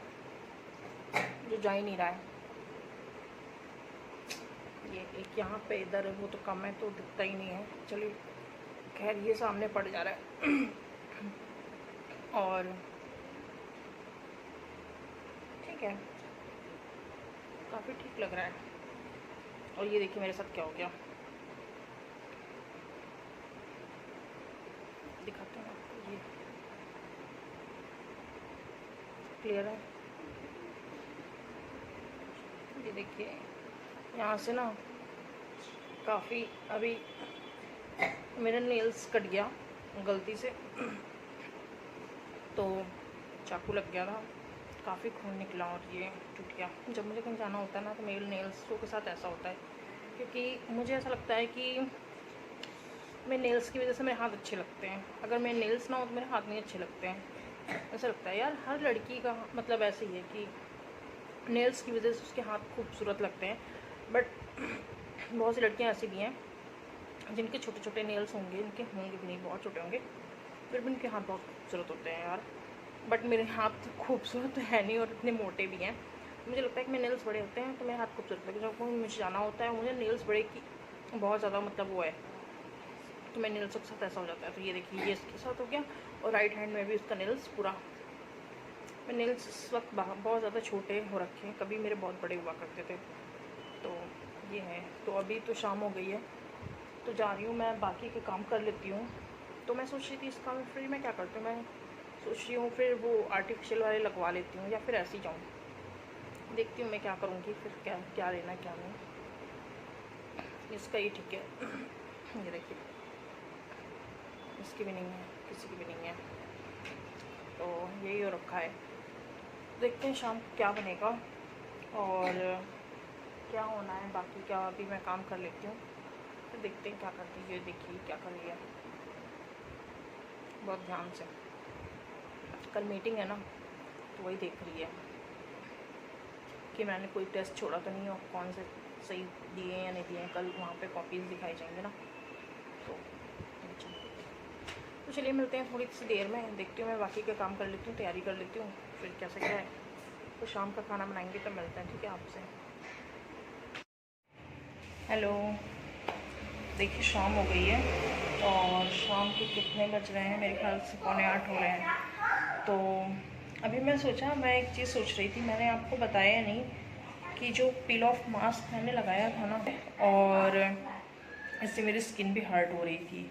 जो जा ही नहीं रहा है, ये एक यहाँ पे इधर है, वो तो कम है तो दिखता ही नहीं है। चलिए खैर ये सामने पड़ जा रहा है और ठीक है, काफ़ी ठीक लग रहा है। और ये देखिए मेरे साथ क्या हो गया, दिखाते हैं आपको। ये क्लियर है, ये देखिए यहाँ से ना काफ़ी अभी मेरा नेल्स कट गया गलती से, तो चाकू लग गया था, काफ़ी खून निकला और ये टूट गया। जब मुझे कहीं जाना होता है ना तो मेरे नेल्सों के साथ ऐसा होता है, क्योंकि मुझे ऐसा लगता है कि मेरे नेल्स की वजह से मेरे हाथ अच्छे लगते हैं। अगर मेरे नेल्स ना हो तो मेरे हाथ नहीं अच्छे लगते हैं। ऐसा लगता है यार, हर लड़की का मतलब ऐसे ही है कि नेल्स की वजह से उसके हाथ खूबसूरत लगते हैं। बट बहुत सी लड़कियां ऐसी भी हैं जिनके छोटे छोटे नेल्स होंगे, इनके होंगे भी नहीं, बहुत छोटे होंगे, फिर भी इनके हाथ बहुत खूबसूरत होते हैं यार। बट मेरे हाथ खूबसूरत तो है नहीं और इतने मोटे भी हैं। मुझे लगता है कि मेरे नेल्स बड़े होते हैं तो मेरे हाथ खूबसूरत लगते हैं। जब मुझे जाना होता है, मुझे नेल्स बड़े की बहुत ज़्यादा मतलब वो है, तो मेरे नेल्स के साथ ऐसा हो जाता है। तो ये देखिए ये इसके साथ हो गया, और राइट हैंड में भी उसका नेल्स पूरा। मेरे नेल्स इस वक्त बहुत ज़्यादा छोटे हो रखे हैं, कभी मेरे बहुत बड़े हुआ करते थे। तो ये है। तो अभी तो शाम हो गई है, तो जा रही हूँ मैं, बाकी के काम कर लेती हूँ। तो मैं सोच रही थी इस काम फिर मैं क्या करती हूँ, मैं सोच रही हूँ फिर वो आर्टिफिशियल वाले लगवा लेती हूँ, या फिर ऐसे ही जाऊँ। देखती हूँ मैं क्या करूँगी, फिर क्या लेना क्या नहीं। इसका ही ठीक है, ये देखिए इसकी भी नहीं है, किसी की भी नहीं है, तो यही हो रखा है। देखते हैं शाम को क्या बनेगा और क्या होना है बाकी क्या। अभी मैं काम कर लेती हूँ, फिर देखते हैं क्या करती है। ये देखिए क्या कर रही है बहुत ध्यान से। कल मीटिंग है ना, तो वही देख रही है कि मैंने कोई टेस्ट छोड़ा तो नहीं, और कौन से सही दिए हैं या नहीं दिए हैं। कल वहाँ पे कॉपीज़ दिखाई जाएंगे ना, तो चलिए मिलते हैं थोड़ी सी देर में। देखती हूँ मैं बाकी का काम कर लेती हूँ, तैयारी कर लेती हूँ, फिर कैसे क्या है तो शाम का खाना बनाएंगे तो मिलते हैं, ठीक है आपसे। हेलो, देखिए शाम हो गई है और शाम के कितने बज रहे हैं, मेरे ख्याल से 7:45 हो रहे हैं। तो अभी मैं एक चीज़ सोच रही थी, मैंने आपको बताया नहीं कि जो पील ऑफ मास्क मैंने लगाया था ना, और इससे मेरी स्किन भी हर्ट हो रही थी,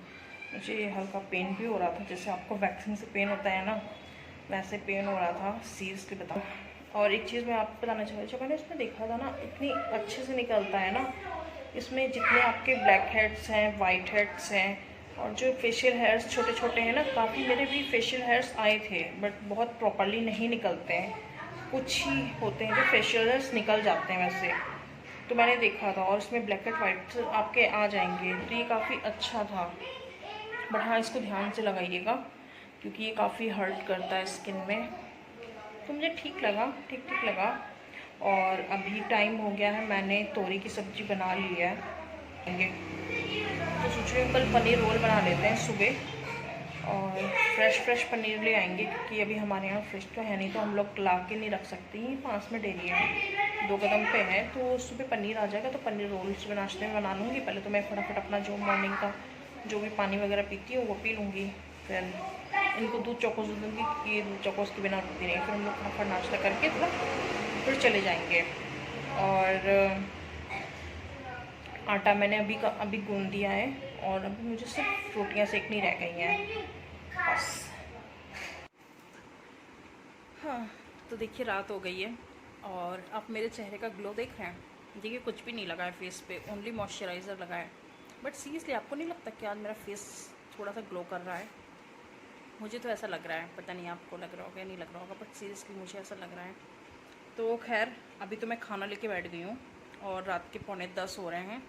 मुझे हल्का पेन भी हो रहा था, जैसे आपको वैक्सीन से पेन होता है ना, वैसे पेन हो रहा था। सीरियसली बताओ। और एक चीज़ मैं आपको बताना चाह रही थी, मैंने इसमें देखा था ना, इतनी अच्छे से निकलता है ना इसमें, जितने आपके ब्लैक हेड्स हैं, वाइट हेड्स हैं, और जो फेशियल हेयर्स छोटे छोटे हैं ना, काफ़ी मेरे भी फेशियल हेयर्स आए थे, बट बहुत प्रॉपरली नहीं निकलते हैं। कुछ ही होते हैं जो फेशियल हेयर्स निकल जाते हैं वैसे। तो मैंने देखा था और इसमें ब्लैक एंड वाइट आपके आ जाएंगे, तो ये काफ़ी अच्छा था। बट हाँ, इसको ध्यान से लगाइएगा क्योंकि ये काफ़ी हर्ट करता है स्किन में। तो मुझे ठीक लगा, ठीक ठीक लगा। और अभी टाइम हो गया है, मैंने तोरी की सब्ज़ी बना ली है। तो सोच रही हूँ कल पनीर रोल बना लेते हैं सुबह, और फ्रेश पनीर ले आएंगे क्योंकि अभी हमारे यहाँ फ्रेश तो है नहीं, तो हम लोग ला के नहीं रख सकते। ही पास में डेयरी है, 2 कदम पे है, तो सुबह पनीर आ जाएगा तो पनीर रोल सुबह नाश्ते में बना लूँगी। पहले तो मैं फटाफट अपना जो मॉर्निंग का जो भी पानी वगैरह पीती हूँ वो पी लूँगी, फिर इनको दूध चौकोस दे दूँगी क्योंकि दूध चौकोस के बिना उठती नहीं। फिर हम लोग फटाफट नाश्ता करके फिर चले जाएंगे। और आटा मैंने अभी गूंद दिया है और अभी मुझे सिर्फ रोटियां सेकनी रह गई हैं बस। हाँ, तो देखिए रात हो गई है और आप मेरे चेहरे का ग्लो देख रहे हैं। देखिए कुछ भी नहीं लगा है फेस पे, ओनली मॉइस्चराइज़र लगा है। बट सीरियसली आपको नहीं लगता कि आज मेरा फेस थोड़ा सा ग्लो कर रहा है? मुझे तो ऐसा लग रहा है, पता नहीं आपको लग रहा होगा या नहीं लग रहा होगा, बट सीरियसली मुझे ऐसा लग रहा है। तो खैर अभी तो मैं खाना लेके बैठ गई हूँ और रात के 9:45 हो रहे हैं,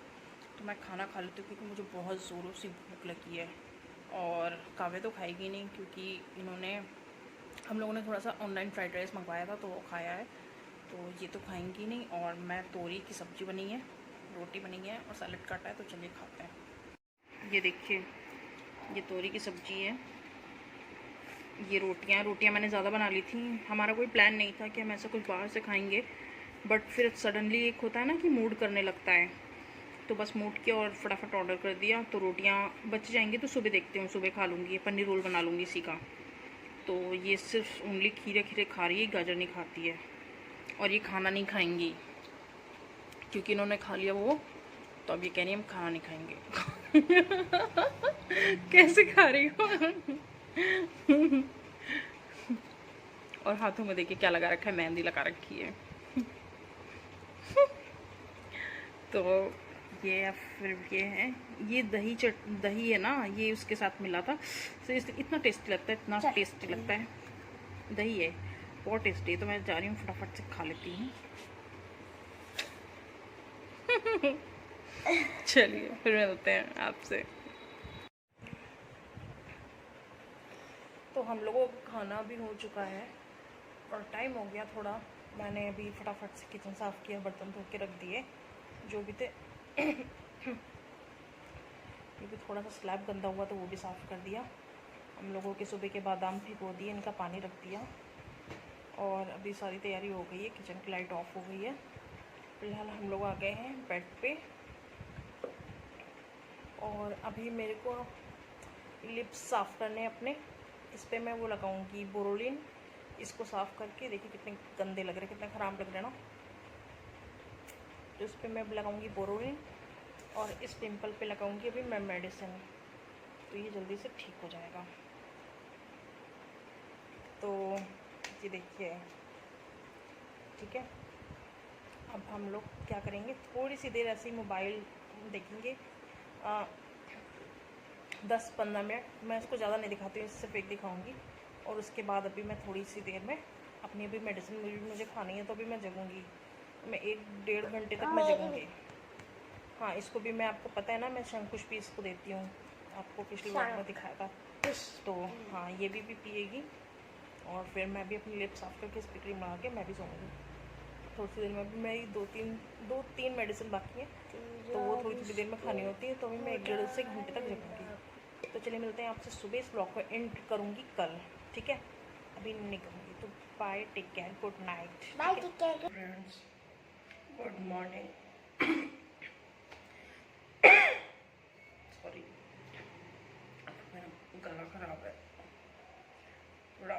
तो मैं खाना खा लेती हूँ क्योंकि मुझे बहुत ज़ोरों से भूख लगी है। और काव्य तो खाएगी नहीं क्योंकि हम लोगों ने थोड़ा सा ऑनलाइन फ्राइड राइस मंगवाया था तो वो खाया है, तो ये तो खाएंगी नहीं। और मैं तोरी की सब्ज़ी बनी है, रोटी बनी है और सैलेड काटा है, तो चलिए खाते हैं। ये देखिए, ये तोरी की सब्ज़ी है, ये रोटियां मैंने ज़्यादा बना ली थी। हमारा कोई प्लान नहीं था कि हम ऐसा कुछ बाहर से खाएंगे, बट फिर सडनली एक होता है ना कि मूड करने लगता है, तो बस मूड किया और फटाफट ऑर्डर कर दिया। तो रोटियां बच जाएंगी तो सुबह देखते हूँ, सुबह खा लूँगी, पनीर रोल बना लूँगी इसी का। तो ये सिर्फ ओनली खीरे खा रही है, गाजर नहीं खाती है। और ये खाना नहीं खाएंगी क्योंकि इन्होंने खा लिया वो, तो अब ये कह रही है हम खाना नहीं खाएंगे। कैसे खा रही हो? और हाथों में देखिए क्या लगा रखा है, मेहंदी लगा रखी है। तो ये फिर ये है, ये दही है ना, ये उसके साथ मिला था, तो इतना टेस्टी लगता है, इतना टेस्टी लगता है। दही है, बहुत टेस्टी है। तो मैं जा रही हूँ फटाफट से खा लेती हूँ। चलिए फिर मिलते हैं आपसे। तो हम लोगों का खाना भी हो चुका है और टाइम हो गया थोड़ा। मैंने अभी फटाफट से किचन साफ़ किया, बर्तन धो के रख दिए जो भी थे। ये भी थोड़ा सा स्लैब गंदा हुआ तो वो भी साफ़ कर दिया। हम लोगों के सुबह के बादाम भिगो दिए, इनका पानी रख दिया और अभी सारी तैयारी हो गई है। किचन की लाइट ऑफ हो गई है। फिलहाल हम लोग आ गए हैं बेड पे और अभी मेरे को लिप्स साफ़ करने अपने, इस पर मैं वो लगाऊंगी बोरोलिन। इसको साफ़ करके देखिए कितने गंदे लग रहे हैं, कितने ख़राब लग रहे हैं ना। तो इस पर मैं लगाऊंगी बोरोलिन और इस पिंपल पे लगाऊंगी अभी मैं मेडिसिन, तो ये जल्दी से ठीक हो जाएगा। तो ये देखिए, ठीक है। अब हम लोग क्या करेंगे, थोड़ी सी देर ऐसे ही मोबाइल देखेंगे, 10-15 मिनट। मैं इसको ज़्यादा नहीं दिखाती हूँ, सिर्फ एक दिखाऊंगी। और उसके बाद अभी मैं थोड़ी सी देर में अपनी अभी मेडिसिन मुझे खानी है, तो अभी मैं जगूँगी। मैं 1-1.5 घंटे तक मैं जगूँगी। हाँ, इसको भी मैं, आपको पता है ना, मैं शंकुश भी इसको देती हूँ, आपको पिछली बार में दिखाया था। तो हाँ, ये भी पिएगी और फिर मैं भी अपनी लिप्स साफ करके इस पर क्रीम लगा के मैं भी सोऊंगी। थोड़ी सी देर में भी मेरी 2-3 मेडिसिन बाकी है, तो वो थोड़ी देर में खानी होती है, तो अभी मैं 1-1.5 से घंटे तक जगूँगी। तो चलिए मिलते हैं आपसे सुबह। इस ब्लॉग को एंड करूँगी कल, ठीक है, अभी नहीं करूँगी। तो bye, take care, good night. Bye, take care, friends, good morning. Sorry, मेरा गला खराब है थोड़ा।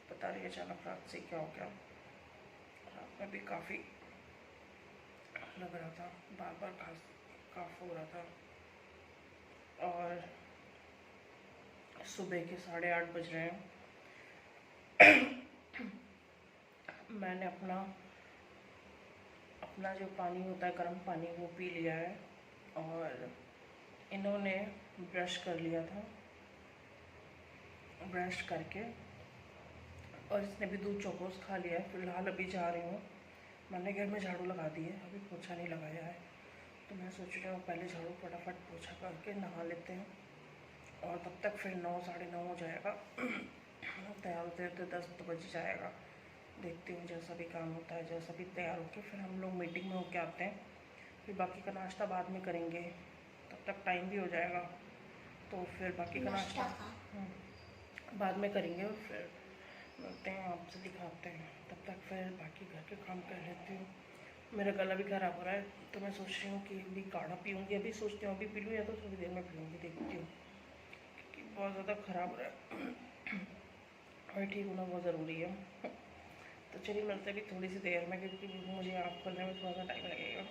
पता नहीं अचानक रात से क्या हो गया, रात में भी काफ़ी लग रहा था, बार बार काफ हो रहा था। और सुबह के 8:30 बज रहे हैं। मैंने अपना जो पानी होता है गर्म पानी वो पी लिया है और इन्होंने ब्रश कर लिया था, ब्रश करके, और इसने भी दूध चोकोस खा लिया है। फिलहाल अभी जा रही हूँ मैंने घर में झाड़ू लगा दी है, अभी पोछा नहीं लगाया है, तो मैं सोच रहा हूँ पहले झाड़ू फटाफट पोछा करके नहा लेते हैं और तब तक फिर 9 साढ़े 9 हो जाएगा। तैयार होते होते 10 तो बज जाएगा। देखती हूँ जैसा भी काम होता है, जैसा भी तैयार होकर फिर हम लोग मीटिंग में होके आते हैं। फिर बाकी का नाश्ता बाद में करेंगे, तब तक टाइम भी हो जाएगा, तो फिर बाकी का नाश्ता बाद में करेंगे और फिर मिलते हैं, आपसे दिखाते हैं। तब तक फिर बाकी घर के काम कर लेती हूँ। मेरा गला भी ख़राब हो रहा है, तो मैं सोच रही हूँ कि अभी काढ़ा पीऊँगी। अभी सोचती हूँ अभी पी लूँ या तो थोड़ी देर में पीऊँगी, देखती हूँ, क्योंकि बहुत ज़्यादा ख़राब हो रहा है और ठीक होना बहुत ज़रूरी है। तो चलिए मिलते हैं अभी थोड़ी सी देर में, क्योंकि मुझे आँख खोलने में थोड़ा सा टाइम लगेगा।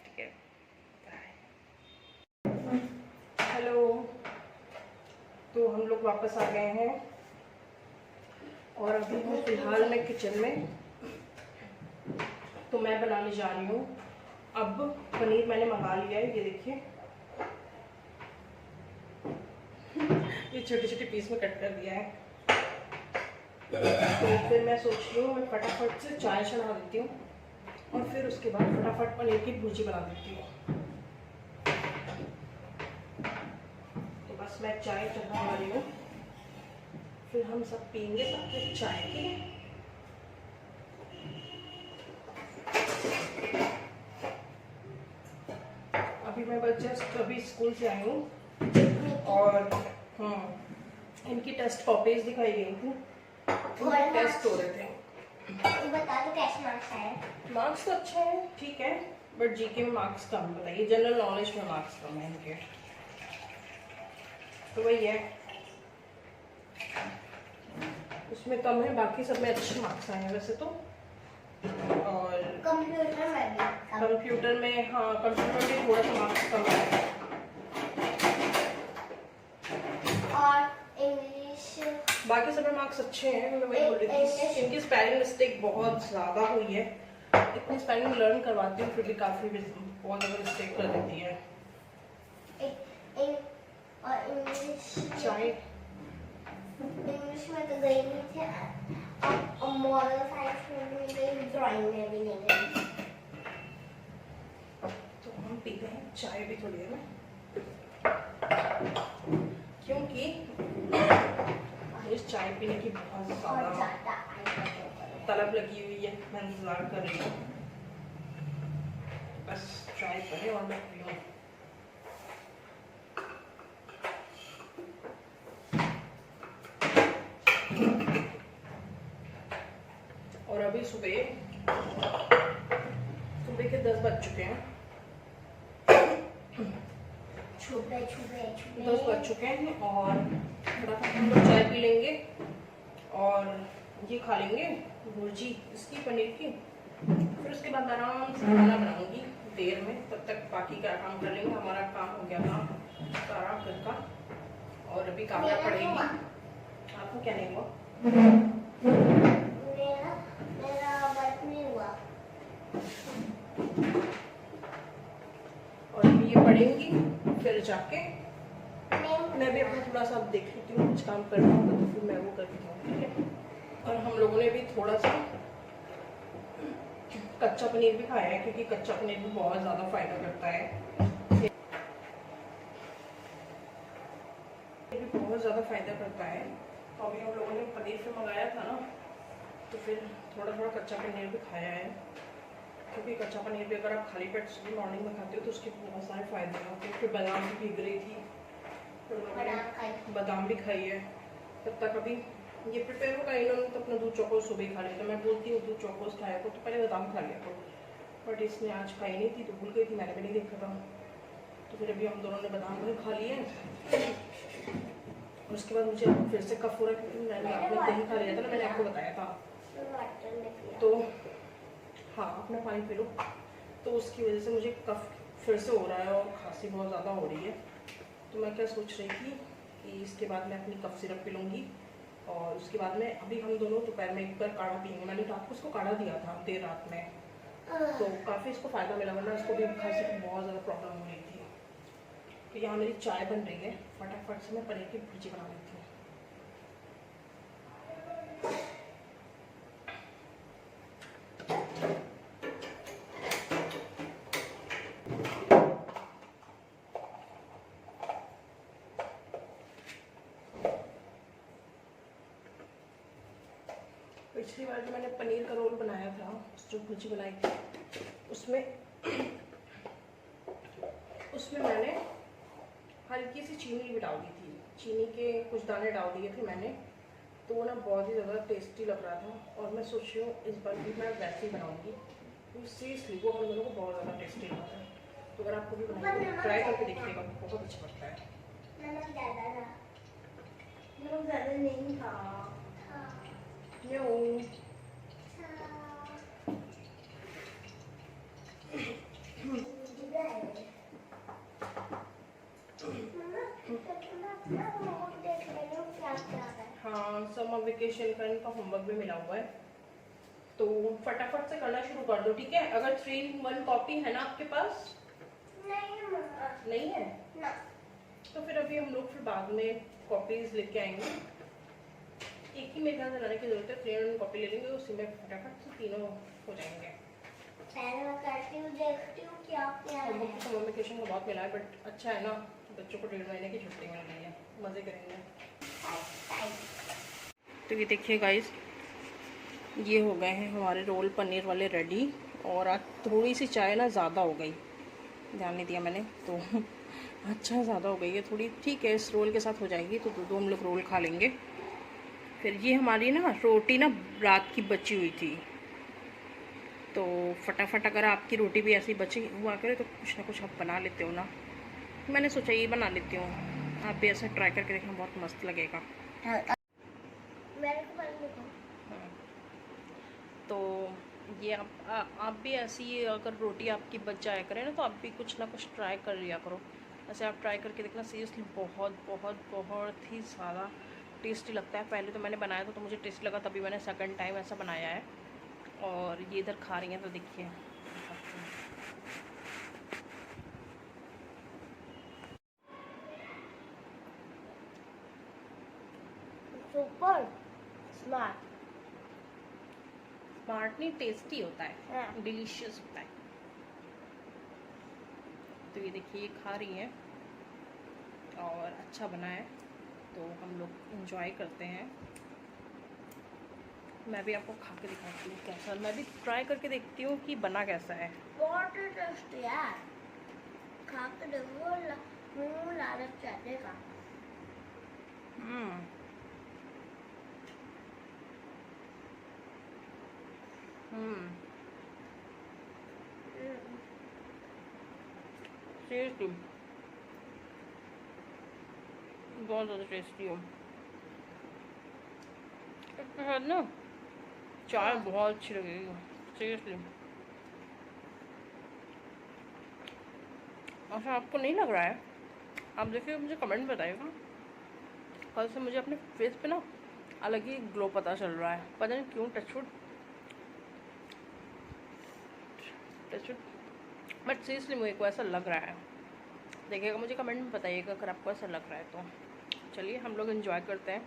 ठीक है, बाय। हेलो, तो हम लोग वापस आ गए हैं और अभी हूँ फ़िलहाल मैं किचन में। तो मैं बनाने जा रही हूँ अब पनीर। मैंने मंगा लिया है, ये देखिए, ये छोटे छोटे पीस में कट कर दिया है। तो फिर मैं सोच रही हूँ मैं फटाफट से चाय चढ़ा देती हूँ और फिर उसके बाद फटाफट पनीर की भुर्जी बना देती हूँ। तो बस मैं चाय चढ़ाने वाली हूँ, फिर हम सब पियेंगे साथ में चाय की। अभी मैं बस जस्ट अभी स्कूल से आई हूँ और इनकी टेस्ट कॉपीज दिखाई गई थी, टेस्ट हो रहे थे। बता दो कैसे मार्क्स आए? मार्क्स तो अच्छे हैं, ठीक है, बट जीके में मार्क्स कम। बताइए, जनरल नॉलेज में मार्क्स कम है इनके, तो वही है, उसमें कम है, बाकी सब में अच्छे मार्क्स आए हैं वैसे तो। और कंप्यूटर में हाँ, कंप्यूटर में थोड़ा सा मार्क्स कम है। और इंग्लिश, बाकी सब में मार्क्स अच्छे हैं। मैं वही बोल रही थी, इनकी स्पेलिंग मिस्टेक बहुत ज़्यादा हुई है। इतनी स्पेलिंग लर्न करवाती हूँ फिर भी काफ़ी बहुत ज़्यादा मिस्टेक कर देती है। और इंग्लिश चाहे इंग्लिश में तो गई नहीं थी, और मॉरल साइंस में भी गई, ड्राइंग में भी नहीं गई। तो हम पीते हैं चाय भी थोड़ी देर में, क्योंकि इस चाय पीने की बहुत ज़्यादा तलब लगी हुई है। मैं इंतज़ार कर रही हूँ, बस चाय बने और मैं पीऊँ। और अभी सुबह के 10 बज चुके हैं। 10 बज चुके हैं और फटाफट हम लोग चाय पी लेंगे और ये खा लेंगे भुर्जी इसकी पनीर की। फिर उसके बाद आराम से खाना बनाऊंगी देर में, तब तक बाकी का काम कर लेंगे। हमारा काम हो गया था सारा घर का, और अभी काव्या पड़ेगी। आपको क्या नहीं हुआ? मेरा वर्क नहीं हुआ। और अभी ये पढ़ेंगी, फिर जाके मैं भी अपना थोड़ा सा देख लेती हूँ, कुछ काम करना होगा तो फिर मैं वो करती हूँ, ठीक है। और हम लोगों ने भी थोड़ा सा कच्चा पनीर भी खाया है, क्योंकि कच्चा पनीर भी बहुत ज़्यादा फायदा करता है, ये भी बहुत ज़्यादा फायदा करता है। तो अभी हम लोगों ने पनीर फिर मंगाया था ना, तो फिर थोड़ा थोड़ा कच्चा पनीर भी खाया है, क्योंकि कच्चा पनीर भी अगर आप खाली पेट सुबह मॉर्निंग में खाते हो तो उसके बहुत सारे फायदे होते हैं। फिर बादाम भी भीग रही थी, तो बादाम भी खाई है। तब तक अभी ये प्रिपेयर होगा, इन्होंने तो अपना दूध चौकोस सुबह ही खा लिया था। मैं बोलती हूँ दूध चौकोस खाया को, तो पहले बादाम खा लिया को, बट इसने आज खाई नहीं थी तो भूल गई थी, मैंने भी नहीं देखा था। तो फिर अभी हम दोनों ने बादाम भी खा लिए। उसके बाद मुझे फिर से कफ हो रहा है, क्योंकि मैंने आपने दही खा लिया था ना, मैंने आपको बताया था। तो हाँ, अपना पानी पी लो। तो उसकी वजह से मुझे कफ फिर से हो रहा है और खांसी बहुत ज़्यादा हो रही है। तो मैं क्या सोच रही थी कि इसके बाद मैं अपनी कफ सिरप पी लूँगी, और उसके बाद में अभी हम दोनों दोपहर में एक बार काढ़ा पिएंगे। मैंने रात को उसको काढ़ा दिया था देर रात में, तो काफ़ी इसको फ़ायदा मिला, वरना इसको भी खांसी की बहुत ज़्यादा प्रॉब्लम हो रही थी। तो यहाँ मेरी चाय बन रही है, फटाफट से मैं पनीर की भुर्जी बना लेती हूँ। पिछली बार जो मैंने पनीर का रोल बनाया था, जो भुजी बनाई थी, उसमें मैंने हल्की सी चीनी भी डाल दी थी। चीनी के कुछ दाने डाल दिए थे मैंने, तो वो ना बहुत ही ज़्यादा टेस्टी लग रहा था। और मैं सोच रही हूँ इस बार भी मैं वैसे ही बनाऊँगी, तो सीरियसली वो हम लोगों को बहुत ज़्यादा टेस्टी लग रहा है। तो अगर आपको भी बनाइए, ट्राई करके देखिएगा, बहुत अच्छा लगता है। नमक ज़्यादा था। नमक ज़्यादा नहीं था। हाँ, समर वेकेशन का इनका होमवर्क भी मिला हुआ है, तो फटाफट से करना शुरू कर दो, ठीक है। अगर 3-in-1 कॉपी है ना आपके पास? नहीं है ना। तो फिर अभी हम लोग फिर बाद में कॉपीज लेके आएंगे। एक ही मेरे ख्याल से लाने की जरूरत है, 3-in-1 कॉपी ले लेंगे, उसी में फटाफट से तीनों हो जाएंगे। देखती हूँ क्या क्या है। होमवर्क समर वेकेशन का बहुत मिला है, बट अच्छा है ना, बच्चों को 1.5 महीने की छुट्टी मिल गई है, मज़े करेंगे। तो ये देखिए गाइस, ये हो गए हैं हमारे रोल पनीर वाले रेडी। और आज थोड़ी सी चाय ना ज़्यादा हो गई, ध्यान नहीं दिया मैंने, तो अच्छा ज़्यादा हो गई है थोड़ी, ठीक है, इस रोल के साथ हो जाएगी, तो दो हम लोग रोल खा लेंगे। फिर ये हमारी ना रोटी ना रात की बची हुई थी, तो फटाफट अगर आपकी रोटी भी ऐसी बची हुआ करे तो कुछ ना कुछ आप बना लेते हो ना, मैंने सोचा ये बना लेती हूँ, आप भी ऐसे ट्राई करके देखना, बहुत मस्त लगेगा। मेरे को बंद करो। तो ये आप भी ऐसी अगर रोटी आपकी बच जाया करे ना, तो आप भी कुछ ना कुछ ट्राई कर लिया करो। ऐसे आप ट्राई करके देखना, सीरियसली बहुत बहुत बहुत ही ज़्यादा टेस्टी लगता है। पहले तो मैंने बनाया था तो मुझे टेस्टी लगा, तभी मैंने सेकंड टाइम ऐसा बनाया है। और ये इधर खा रही हैं तो देखिए, सुपर स्मार्ट। स्मार्ट नहीं, टेस्टी होता है, हाँ। डिलीशियस होता है। तो ये देखिए, ये खा रही हैं और अच्छा बना है, तो हम लोग इंजॉय करते हैं। मैं भी आपको खा के दिखाती हूँ कैसा, मैं भी ट्राई करके देखती हूँ कि बना कैसा है। बहुत टेस्टी है, खा के देखो, मुंह लालच चढ़ेगा। टेस्टी, बहुत ज़्यादा टेस्टी हो। इसके साथ ना चाय बहुत अच्छी लगेगी, सीरियसली। अच्छा, आपको नहीं लग रहा है? आप देखिए, मुझे कमेंट में बताइएगा। कल से मुझे अपने फेस पे ना अलग ही ग्लो पता चल रहा है, पता नहीं क्यों, टचवुड, बट सीरियसली मुझे को ऐसा लग रहा है। देखिएगा, मुझे कमेंट में बताइएगा अगर आपको ऐसा लग रहा है तो। चलिए हम लोग एंजॉय करते हैं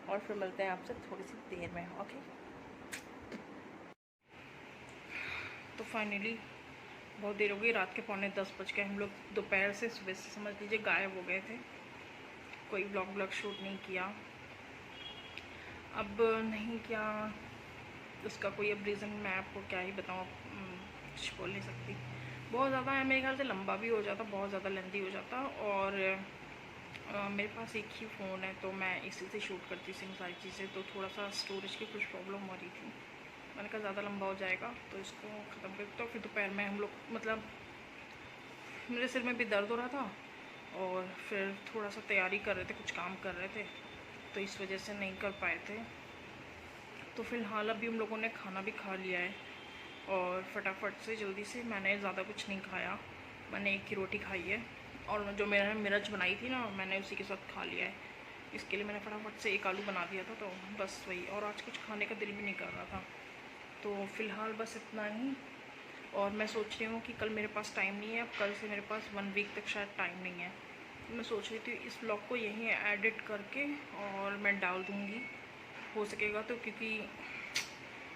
और फिर मिलते हैं आपसे थोड़ी सी देर में, ओके। तो फाइनली बहुत देर हो गई, रात के 9:45 बज गए। हम लोग दोपहर से, सुबह से समझ लीजिए गायब हो गए थे, कोई ब्लॉग शूट नहीं किया। अब नहीं किया, उसका कोई अब रीज़न मैं आपको क्या ही बताऊँ, कुछ बोल नहीं सकती। बहुत ज़्यादा है, मेरे ख्याल से लंबा भी हो जाता, बहुत ज़्यादा लेंथी हो जाता। और मेरे पास एक ही फ़ोन है, तो मैं इसी से शूट करती थी सारी चीज़ें, तो थोड़ा सा स्टोरेज की कुछ प्रॉब्लम हो रही थी। मैंने कहा ज़्यादा लंबा हो जाएगा तो इसको ख़त्म कर। तो फिर दोपहर में हम लोग, मतलब मेरे सिर में भी दर्द हो रहा था, और फिर थोड़ा सा तैयारी कर रहे थे, कुछ काम कर रहे थे, तो इस वजह से नहीं कर पाए थे। तो फ़िलहाल अभी हम लोगों ने खाना भी खा लिया है, और फटाफट से जल्दी से, मैंने ज़्यादा कुछ नहीं खाया, मैंने एक ही रोटी खाई है, और जो मैंने मिर्च बनाई थी ना, मैंने उसी के साथ खा लिया है। इसके लिए मैंने फटाफट से एक आलू बना दिया था, तो बस वही, और आज कुछ खाने का दिल भी नहीं कर रहा था। तो फ़िलहाल बस इतना ही। और मैं सोच रही हूँ कि कल मेरे पास टाइम नहीं है, अब कल से मेरे पास 1 वीक तक शायद टाइम नहीं है। मैं सोच रही थी इस ब्लॉग को यहीं एडिट करके और मैं डाल दूँगी, हो सकेगा तो, क्योंकि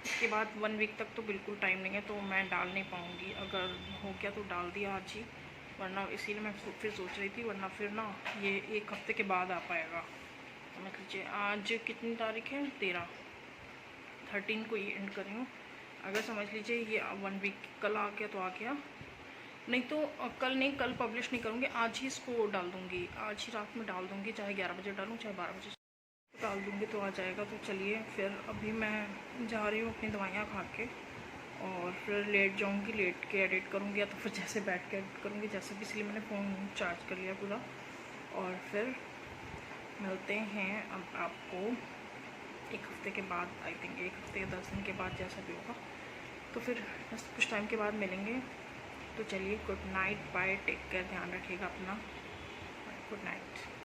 इसके बाद 1 वीक तक तो बिल्कुल टाइम नहीं है, तो मैं डाल नहीं पाऊँगी। अगर हो गया तो डाल दिया आज ही, वरना इसीलिए मैं फिर सोच रही थी, वरना फिर ना ये 1 हफ्ते के बाद आ पाएगा। समझ लीजिए, आज कितनी तारीख है, 13। 13 को ही एंड कर रही हूँ। अगर समझ लीजिए ये 1 वीक कल आ गया तो आ गया, नहीं तो कल पब्लिश नहीं करूँगी, आज ही इसको डाल दूँगी, आज ही रात में डाल दूँगी, चाहे 11 बजे डालूँ चाहे 12 बजे डाल दूँगी तो आ जाएगा। तो चलिए फिर अभी मैं जा रही हूँ अपनी दवाइयाँ खा के, और फिर लेट जाऊँगी, लेट के एडिट करूँगी, या तो फिर जैसे बैठ के एडिट करूँगी जैसे भी, इसलिए मैंने फ़ोन चार्ज कर लिया पूरा। और फिर मिलते हैं अब आपको 1 हफ़्ते के बाद, आई थिंक 1 हफ़्ते या 10 दिन के बाद, जैसा भी होगा। तो फिर बस कुछ टाइम के बाद मिलेंगे। तो चलिए good night, bye, take care, ध्यान रखिएगा अपना, गुड नाइट।